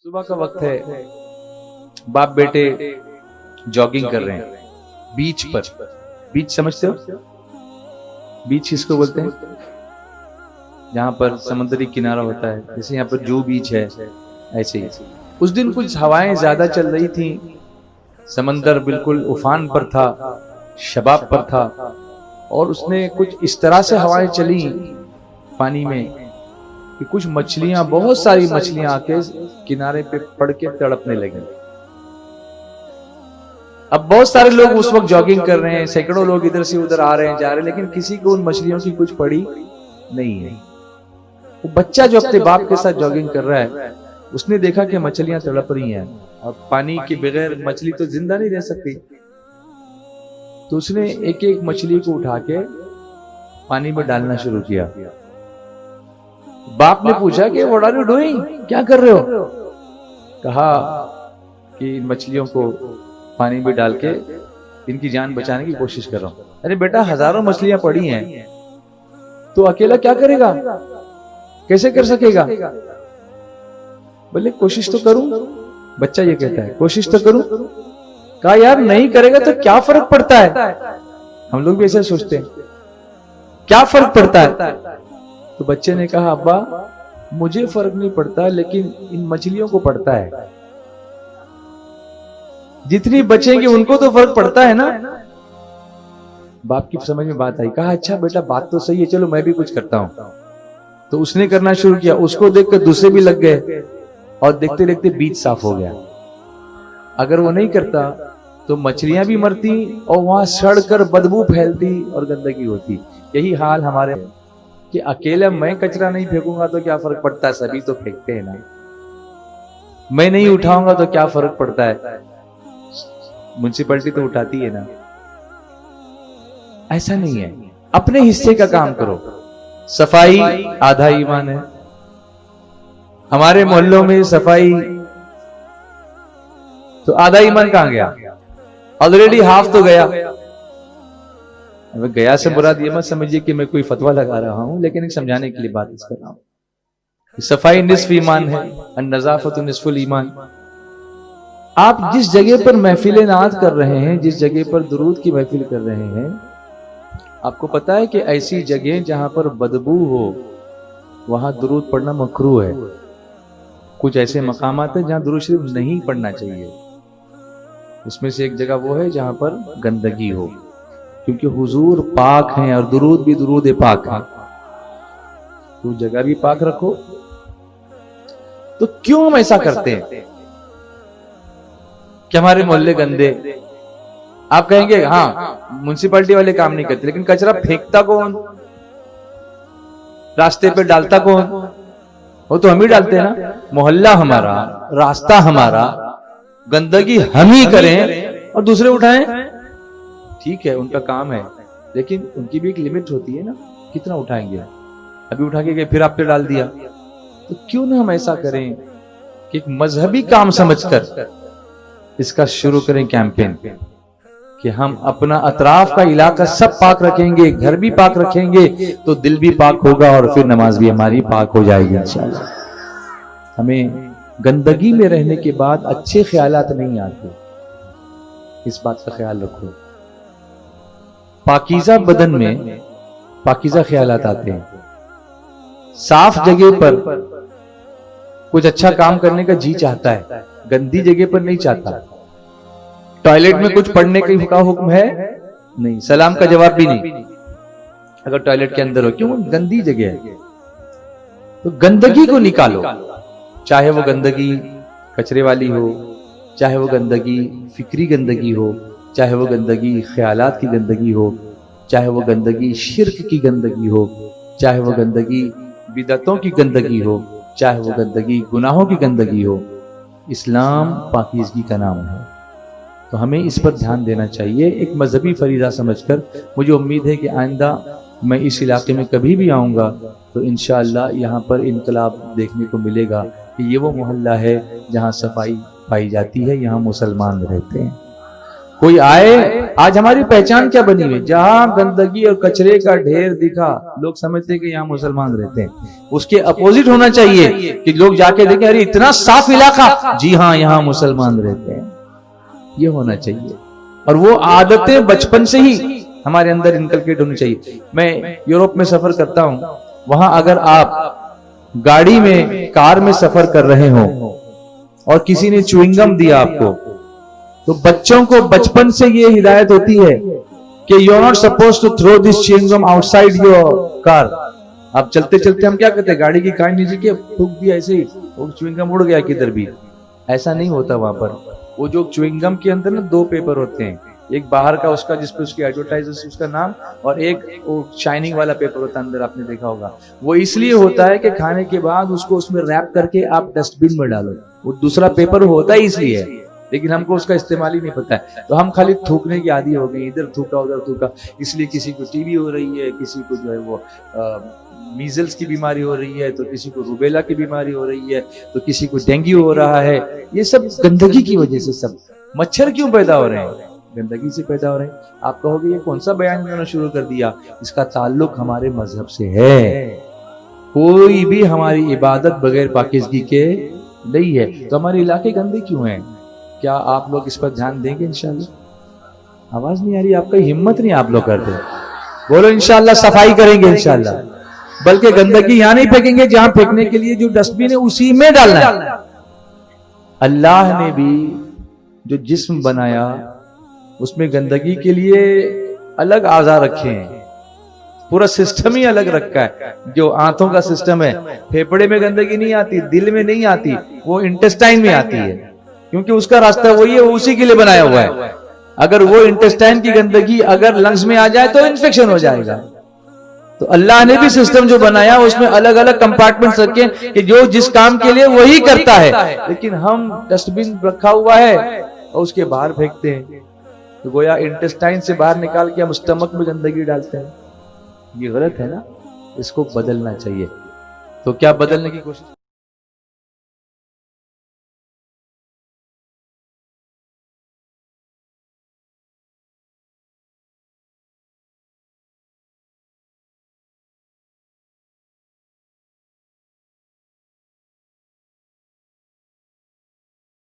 صبح کا وقت ہے، باپ بیٹے جاگنگ کر رہے ہیں بیچ پر. بیچ سمجھتے ہو؟ بیچ کس کو بولتے ہیں؟ جہاں پر سمندری کنارہ ہوتا ہے، جیسے یہاں پر جو بیچ ہے ایسے ہی. اس دن کچھ ہوائیں زیادہ چل رہی تھیں، سمندر بالکل افان پر تھا، شباب پر تھا، اور اس نے کچھ اس طرح سے ہوائیں چلی پانی میں کہ کچھ مچھلیاں، بہت ساری مچھلیاں آ کے کنارے پہ پڑ کے تڑپنے لگیں. اب بہت سارے لوگ اس وقت جاگنگ کر رہے ہیں، سینکڑوں لوگ ادھر سے ادھر آ رہے ہیں، جا رہے ہیں، لیکن کسی کو ان مچھلیوں کی کچھ پڑی نہیں ہے. وہ بچہ جو اپنے باپ کے ساتھ جاگنگ کر رہا ہے، اس نے دیکھا کہ مچھلیاں تڑپ رہی ہیں، اور پانی کے بغیر مچھلی تو زندہ نہیں رہ سکتی. تو اس نے ایک ایک مچھلی کو اٹھا کے پانی میں ڈالنا شروع کیا. باپ نے پوچھا کہ واٹ آر یو ڈوئنگ، کیا کر رہے ہو؟ کہا کہ ان مچھلیوں کو پانی میں ڈال کے ان کی جان بچانے کی کوشش کر رہا ہوں. ارے بیٹا، ہزاروں مچھلیاں پڑی ہیں، تو اکیلا کیا کرے گا، کیسے کر سکے گا؟ بولے کوشش تو کروں. بچہ یہ کہتا ہے کوشش تو کروں. کہا یار نہیں کرے گا تو کیا فرق پڑتا ہے؟ ہم لوگ بھی ایسے سوچتے ہیں، کیا فرق پڑتا ہے؟ تو بچے نے کہا ابا مجھے فرق نہیں پڑتا، لیکن ان مچھلیوں کو پڑتا ہے. جتنی بچیں گی ان کو تو فرق پڑتا ہے نا. باپ کی سمجھ میں بات آئی. کہا اچھا بیٹا بات تو صحیح ہے، چلو میں بھی کچھ کرتا ہوں. تو اس نے کرنا شروع کیا. اس کو دیکھ کر دوسرے بھی لگ گئے، اور دیکھتے دیکھتے بیچ صاف ہو گیا. اگر وہ نہیں کرتا تو مچھلیاں بھی مرتی اور وہاں سڑ کر بدبو پھیلتی اور گندگی ہوتی. یہی حال ہمارے کہ اکیلا میں کچرا نہیں پھینکوں گا تو کیا فرق پڑتا ہے، سبھی تو پھینکتے ہیں نا. میں نہیں اٹھاؤں گا تو کیا فرق پڑتا ہے، میونسپلٹی تو اٹھاتی ہے نا. ایسا نہیں ہے، اپنے حصے کا کام کرو. صفائی آدھا ایمان ہے. ہمارے محلوں میں صفائی تو آدھا ایمان کہاں گیا؟ آلریڈی ہاف تو گیا. گیا سے مراد یہ مت سمجھیے کہ میں کوئی فتویٰ لگا رہا ہوں، لیکن ایک سمجھانے کے لیے بات اس کر رہا ہوں. صفائی نصف ایمان ہے، النظافۃ نصف الایمان. آپ جس جگہ پر محفل نعت کر رہے ہیں، جس جگہ پر درود کی محفل کر رہے ہیں، آپ کو پتا ہے کہ ایسی جگہ جہاں پر بدبو ہو وہاں درود پڑھنا مکروہ ہے. کچھ ایسے مقامات ہیں جہاں درود شریف نہیں پڑھنا چاہیے. اس میں سے ایک جگہ وہ ہے جہاں پر گندگی ہو، کیونکہ حضور پاک ہیں اور درود بھی درود پاک ہے. تو جگہ بھی پاک رکھو. تو کیوں ہم ایسا کرتے ہیں کہ ہمارے محلے گندے؟ آپ کہیں گے ہاں میونسپلٹی والے کام نہیں کرتے، لیکن کچرا پھینکتا کون، راستے پہ ڈالتا کون؟ وہ تو ہم ہی ڈالتے ہیں نا. محلہ ہمارا، راستہ ہمارا، گندگی ہم ہی کریں اور دوسرے اٹھائیں. ٹھیک ہے ان کا کام ہے، لیکن ان کی بھی ایک لمٹ ہوتی ہے نا، کتنا اٹھائیں گے. ابھی اٹھا کے گئے پھر آپ پہ ڈال دیا. تو کیوں نہ ہم ایسا کریں کہ ایک مذہبی کام سمجھ کر اس کا شروع کریں کیمپین کہ ہم اپنا اطراف کا علاقہ سب پاک رکھیں گے، گھر بھی پاک رکھیں گے تو دل بھی پاک ہوگا، اور پھر نماز بھی ہماری پاک ہو جائے گی انشاءاللہ. ہمیں گندگی میں رہنے کے بعد اچھے خیالات نہیں آتے، اس بات کا خیال رکھو. پاکیزہ بدن میں پاکیزہ خیالات آتے ہیں. صاف جگہ پر کچھ اچھا کام کرنے کا جی چاہتا ہے، گندی جگہ پر نہیں چاہتا. ٹوائلٹ میں کچھ پڑھنے کا حکم ہے نہیں، سلام کا جواب بھی نہیں اگر ٹوائلٹ کے اندر ہو. کیوں؟ گندی جگہ ہے. تو گندگی کو نکالو، چاہے وہ گندگی کچرے والی ہو، چاہے وہ گندگی فکری گندگی ہو، چاہے وہ گندگی خیالات کی گندگی ہو، چاہے وہ گندگی شرک کی گندگی ہو، چاہے وہ گندگی بدعتوں کی گندگی ہو، چاہے وہ گندگی گناہوں کی گندگی ہو. اسلام پاکیزگی کا نام ہے. تو ہمیں اس پر دھیان دینا چاہیے ایک مذہبی فریضہ سمجھ کر. مجھے امید ہے کہ آئندہ میں اس علاقے میں کبھی بھی آؤں گا تو انشاءاللہ یہاں پر انقلاب دیکھنے کو ملے گا کہ یہ وہ محلہ ہے جہاں صفائی پائی جاتی ہے، یہاں مسلمان رہتے ہیں. کوئی آئے, آج ہماری پہچان کیا بنی ہوئی, جہاں گندگی اور کچرے کا ڈھیر دکھا لوگ سمجھتے ہیں کہ یہاں مسلمان رہتے ہیں. اس کے اپوزٹ ہونا چاہیے کہ لوگ جا کے دیکھیں ارے اتنا صاف علاقہ, جی ہاں یہاں مسلمان رہتے ہیں. یہ ہونا چاہیے, اور وہ عادتیں بچپن سے ہی ہمارے اندر انکلکیٹ ہونی چاہیے. میں یورپ میں سفر کرتا ہوں, وہاں اگر آپ گاڑی میں کار میں سفر کر رہے ہوں اور کسی نے چوئنگم دیا آپ کو, تو بچوں کو بچپن سے یہ ہدایت ہوتی ہے کہ you are not suppose to throw this chewing gum outside your car. آپ چلتے چلتے ہم کیا کرتے ہیں, گاڑی کی کان نیچے کے پھونک دیا ایسے ہی, وہ چوئنگم اڑ گیا کدھر بھی. ایسا نہیں ہوتا وہاں پر. وہ جو چوئنگم کے اندر نا 2 پیپر ہوتے ہیں, ایک باہر کا اس کا جس پہ اس کی ایڈورٹائز اس کا نام, اور ایک وہ شائننگ والا پیپر ہوتا ہے اندر, آپ نے دیکھا ہوگا. وہ اس لیے ہوتا ہے کہ کھانے کے بعد اس کو اس میں ریپ کر کے آپ ڈسٹ بن میں ڈالو. وہ دوسرا پیپر ہوتا ہی اس لیے ہے, لیکن ہم کو اس کا استعمال ہی نہیں پتا ہے. تو ہم خالی تھوکنے کی عادی ہو گئی, ادھر تھوکا ادھر تھوکا. اس لیے کسی کو ٹی بی ہو رہی ہے, کسی کو جو ہے وہ میزلز کی بیماری ہو رہی ہے, تو کسی کو روبیلا کی بیماری ہو رہی ہے, تو کسی کو ڈینگو ہو رہا ہے. یہ سب گندگی کی وجہ سے. سب مچھر کیوں پیدا ہو رہے ہیں, گندگی سے پیدا ہو رہے ہیں. آپ کہو گے یہ کون سا بیان انہوں نے شروع کر دیا, اس کا تعلق ہمارے مذہب سے ہے. کوئی بھی ہماری عبادت بغیر پاکیزگی کے نہیں ہے. تو ہمارے علاقے گندے کیوں ہیں, کیا آپ لوگ اس پر دھیان دیں گے انشاءاللہ؟ آواز نہیں آ رہی آپ کا, ہمت نہیں آپ لوگ کرتے. بولو انشاءاللہ صفائی کریں گے انشاءاللہ. بلکہ گندگی یہاں نہیں پھینکیں گے, جہاں پھینکنے کے لیے جو ڈسٹ بن ہے اسی میں ڈالنا ہے. اللہ نے بھی جو جسم بنایا اس میں گندگی کے لیے الگ اعضاء رکھے ہیں, پورا سسٹم ہی الگ رکھا ہے. جو آنتوں کا سسٹم ہے, پھیپڑے میں گندگی نہیں آتی, دل میں نہیں آتی, وہ انٹسٹائن میں آتی ہے, کیونکہ اس کا راستہ وہی ہے, وہ اسی کے لیے بنایا ہوا ہے. اگر وہ انٹسٹائن کی گندگی اگر لنگز میں آ جائے تو انفیکشن ہو جائے گا. تو اللہ نے بھی سسٹم جو بنایا اس میں الگ الگ کمپارٹمنٹس رکھے کہ جو جس کام کے لیے وہی کرتا ہے. لیکن ہم ڈسٹ بن رکھا ہوا ہے اور اس کے باہر پھینکتے ہیں, تو گویا انٹسٹائن سے باہر نکال کے ہم اسٹمک میں گندگی ڈالتے ہیں. یہ غلط ہے نا, اس کو بدلنا چاہیے. تو کیا بدلنے کی کوشش